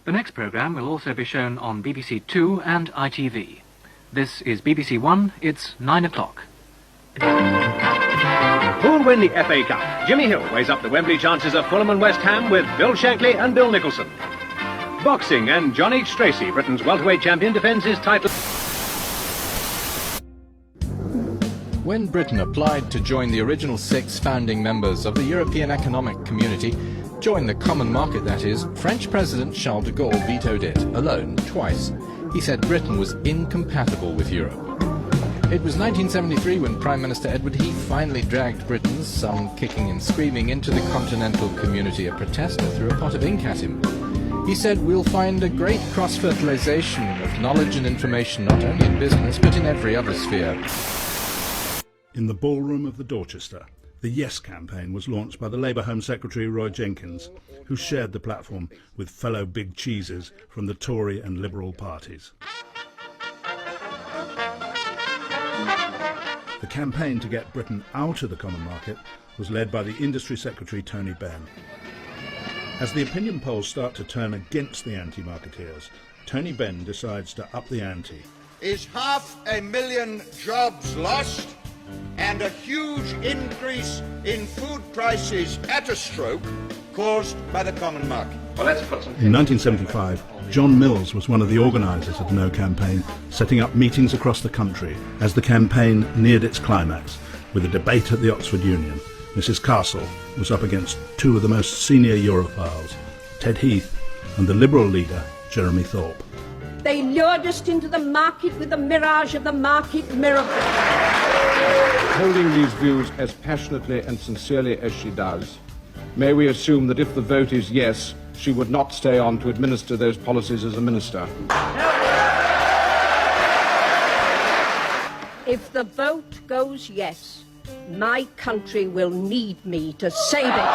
The next programme will also be shown on BBC Two and ITV. This is BBC One, it's 9 o'clock. Who'll win the FA Cup? Jimmy Hill weighs up the Wembley chances of Fulham and West Ham with Bill Shankly and Bill Nicholson. Boxing, and John H. Stracey, Britain's welterweight champion, defends his title. When Britain applied to join the original 6 founding members of the European Economic Community, join the common market that is, French President Charles de Gaulle vetoed it, alone, twice. He said Britain was incompatible with Europe. It was 1973 when Prime Minister Edward Heath finally dragged Britons, some kicking and screaming, into the continental community. A protester threw a pot of ink at him. He said, "We'll find a great cross-fertilization of knowledge and information, not only in business, but in every other sphere." In the ballroom of the Dorchester, the Yes campaign was launched by the Labour Home Secretary Roy Jenkins, who shared the platform with fellow big cheeses from the Tory and Liberal parties. The campaign to get Britain out of the common market was led by the Industry Secretary Tony Benn. As the opinion polls start to turn against the anti-marketeers, Tony Benn decides to up the ante. Is 500,000 jobs lost and a huge increase in food prices at a stroke caused by the common market? In 1975, John Mills was one of the organisers of the No campaign, setting up meetings across the country as the campaign neared its climax with a debate at the Oxford Union. Mrs Castle was up against 2 of the most senior Europhiles, Ted Heath and the Liberal leader, Jeremy Thorpe. They lured us into the market with the mirage of the market miracle. Holding these views as passionately and sincerely as she does, may we assume that if the vote is yes, she would not stay on to administer those policies as a minister? If the vote goes yes, my country will need me to save it.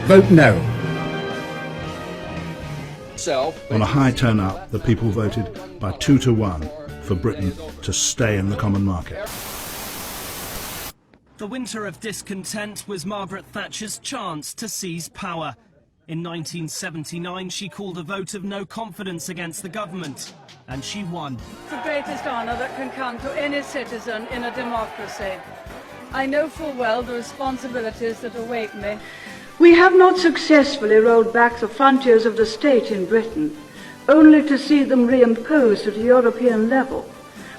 Vote no. On a high turnout, the people voted by 2 to 1 for Britain to stay in the common market. The winter of discontent was Margaret Thatcher's chance to seize power. In 1979, she called a vote of no confidence against the government, and she won. It's the greatest honour that can come to any citizen in a democracy. I know full well the responsibilities that await me. We have not successfully rolled back the frontiers of the state in Britain, only to see them reimposed at a European level,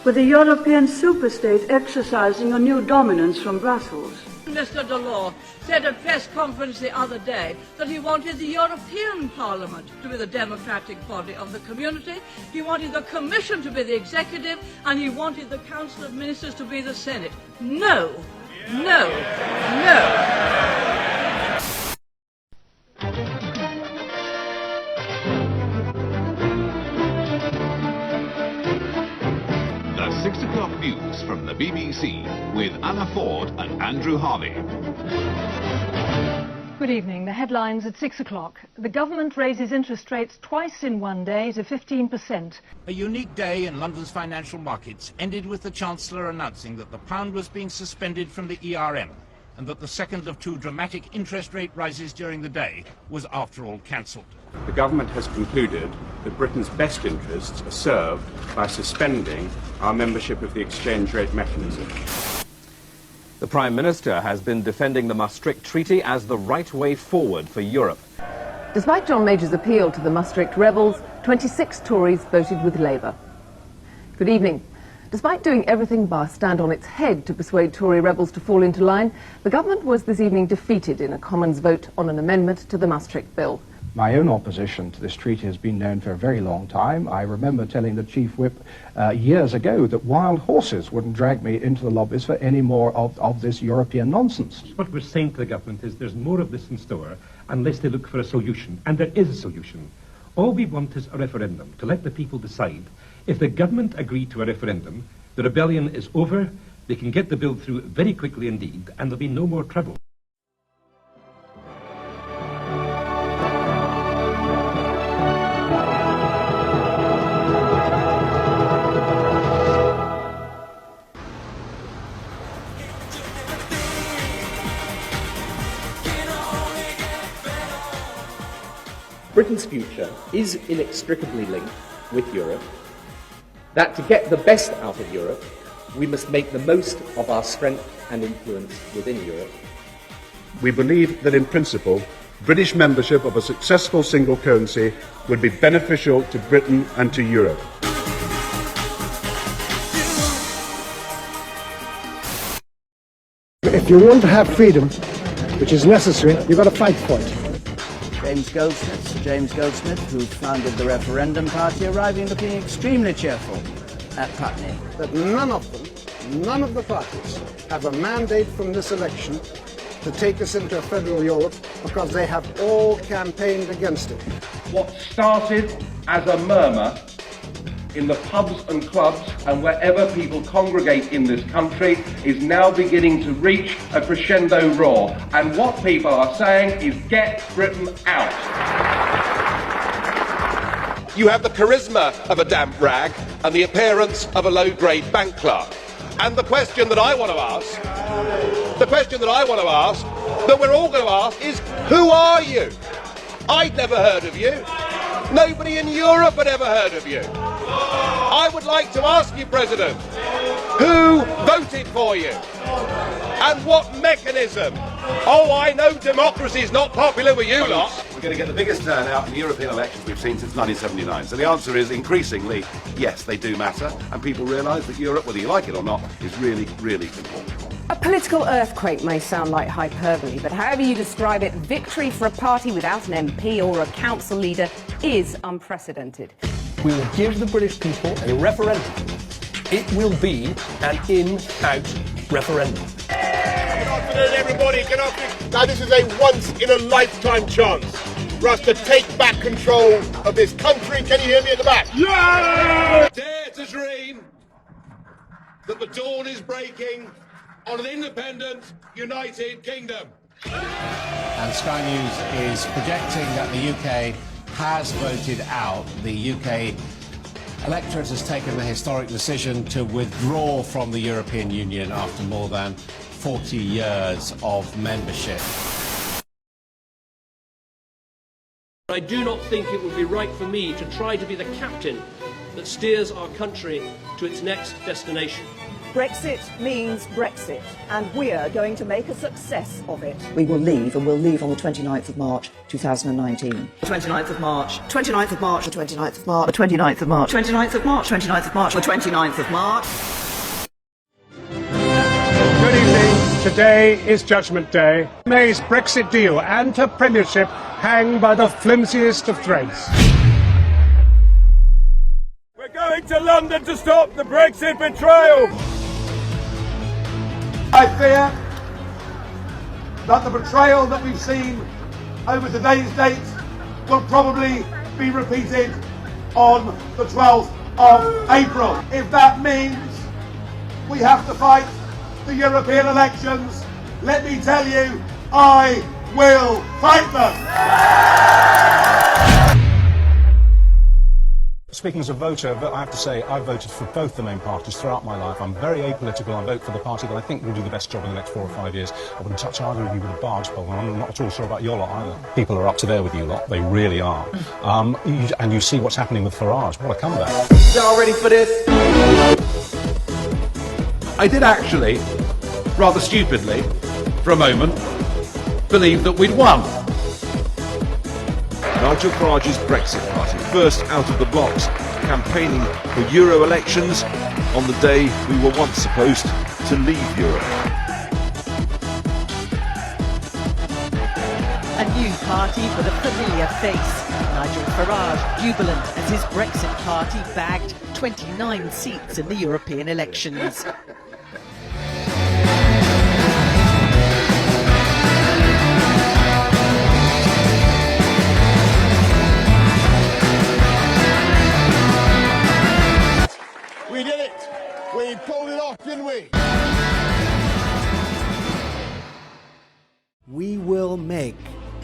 with the European superstate exercising a new dominance from Brussels. Mr Delors said at a press conference the other day that he wanted the European Parliament to be the democratic body of the community, he wanted the Commission to be the executive, and he wanted the Council of Ministers to be the Senate. No, no, no. The 6 o'clock news from the BBC with Anna Ford and Andrew Harley. Good evening. The headlines at 6 o'clock. The government raises interest rates twice in one day to 15%. A unique day in London's financial markets ended with the Chancellor announcing that the pound was being suspended from the ERM and that the second of 2 dramatic interest rate rises during the day was after all cancelled. The government has concluded that Britain's best interests are served by suspending our membership of the exchange rate mechanism. The Prime Minister has been defending the Maastricht Treaty as the right way forward for Europe. Despite John Major's appeal to the Maastricht rebels, 26 Tories voted with Labour. Good evening. Despite doing everything bar stand on its head to persuade Tory rebels to fall into line, the government was this evening defeated in a Commons vote on an amendment to the Maastricht Bill. My own opposition to this treaty has been known for a very long time. I remember telling the Chief Whip years ago that wild horses wouldn't drag me into the lobbies for any more of this European nonsense. What we're saying to the government is there's more of this in store unless they look for a solution, and there is a solution. All we want is a referendum to let the people decide. If the government agree to a referendum, the rebellion is over, they can get the bill through very quickly indeed, and there'll be no more trouble. Britain's future is inextricably linked with Europe, that to get the best out of Europe, we must make the most of our strength and influence within Europe. We believe that in principle, British membership of a successful single currency would be beneficial to Britain and to Europe. If you want to have freedom, which is necessary, you've got to fight for it. Sir James Goldsmith, who founded the Referendum Party, arriving looking extremely cheerful at Putney. That none of the parties have a mandate from this election to take us into a federal Europe because they have all campaigned against it. What started as a murmur in the pubs and clubs and wherever people congregate in this country is now beginning to reach a crescendo roar. And what people are saying is get Britain out. You have the charisma of a damp rag and the appearance of a low-grade bank clerk. And the question that I want to ask, that we're all going to ask is, who are you? I'd never heard of you. Nobody in Europe had ever heard of you. I would like to ask you, President, who voted for you? And what mechanism? Oh, I know democracy's not popular with you lot. We're going to get the biggest turnout in European elections we've seen since 1979. So the answer is increasingly, yes, they do matter. And people realise that Europe, whether you like it or not, is really, really important. A political earthquake may sound like hyperbole, but however you describe it, victory for a party without an MP or a council leader is unprecedented. We will give the British people a referendum. It will be an in-out referendum. Good afternoon, everybody. Good afternoon. Now, this is a once-in-a-lifetime chance for us to take back control of this country. Can you hear me at the back? Yeah! Dare to dream that the dawn is breaking on an independent, united kingdom. And Sky News is projecting that the UK has voted out. The UK electorate has taken the historic decision to withdraw from the European Union after more than 40 years of membership. I do not think it would be right for me to try to be the captain that steers our country to its next destination. Brexit means Brexit, and we're going to make a success of it. We will leave, and we'll leave on the 29th of March 2019. 29th of March, 29th of March, the 29th of March, the 29th of March, 29th of March, 29th of March, the 29th of March. Good evening. Today is Judgment Day. May's Brexit deal and her premiership hang by the flimsiest of threads. We're going to London to stop the Brexit betrayal. I fear that the betrayal that we've seen over today's date will probably be repeated on the 12th of April. If that means we have to fight the European elections, let me tell you, I will fight them. Speaking as a voter, I have to say I've voted for both the main parties throughout my life. I'm very apolitical. I vote for the party that I think will do the best job in the next 4 or 5 years. I wouldn't touch either of you with a barge pole, and I'm not at all sure about your lot either. People are up to there with you lot. They really are. And you see what's happening with Farage. What a comeback. Y'all ready for this? I did actually, rather stupidly, for a moment, believe that we'd won. Nigel Farage's Brexit Party, first out of the blocks, campaigning for Euro elections on the day we were once supposed to leave Europe. A new party but a familiar face. Nigel Farage jubilant as his Brexit party bagged 29 seats in the European elections. We did it! We pulled it off, didn't we? We will make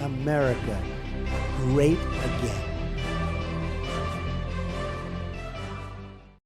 America great again.